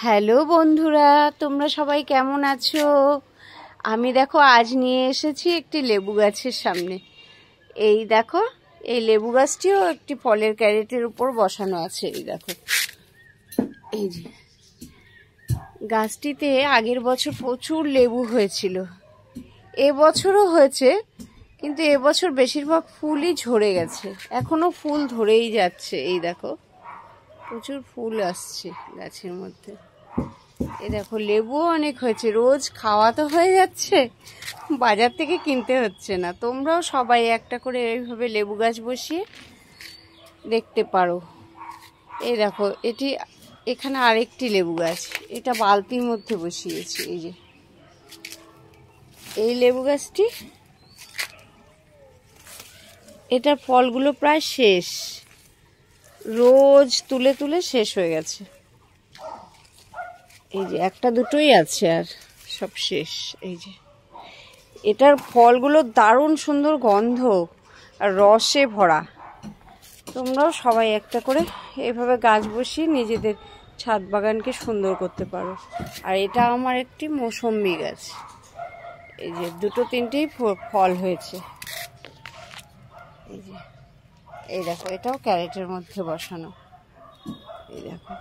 Hello বন্ধুরা, তোমরা সবাই কেমন আছো? আমি দেখো আজ নিয়ে এসেছি একটি লেবু গাছের সামনে। এই দেখো, এই লেবু গাছটিও একটি ফলের ক্যারেটের উপর বসানো আছে। এই দেখো, এই যে গাছটিতে আগের বছর প্রচুর লেবু হয়েছিল, এবছরও হয়েছে, কিন্তু এবছর বেশিরভাগ ফুলই ঝরে গেছে, এখনো ফুল ধরেই যাচ্ছে। এই দেখো, প্রচুর ফুল আসছে গাছের মধ্যে। এই দেখো, লেবুও অনেক হয়েছে, রোজ খাওয়া তো হয়ে যাচ্ছে, বাজার থেকে কিনতে হচ্ছে না। তোমরাও সবাই একটা করে এইভাবে লেবু গাছ বসিয়ে দেখতে পারো। এই দেখো, এখানে আরেকটি লেবু গাছ, এটা বালতির মধ্যে বসিয়েছি। এই যে এই লেবু গাছটি, এটার ফলগুলো প্রায় শেষ, রোজ তুলে তুলে শেষ হয়ে গেছে। এই যে একটা দুটোই আছে, আর সব শেষ। এই যে এটার ফলগুলো দারুণ সুন্দর গন্ধ আর রসে ভরা। তোমরাও সবাই একটা করে এইভাবে গাছ বসিয়ে নিজেদের ছাদ বাগানকে সুন্দর করতে পারো। আর এটা আমার একটি মৌসম্বি গাছ, এই যে দুটো তিনটেই ফল হয়েছে। এই যে এই দেখো, এটাও ক্যারেটের মধ্যে বসানো। এই দেখো।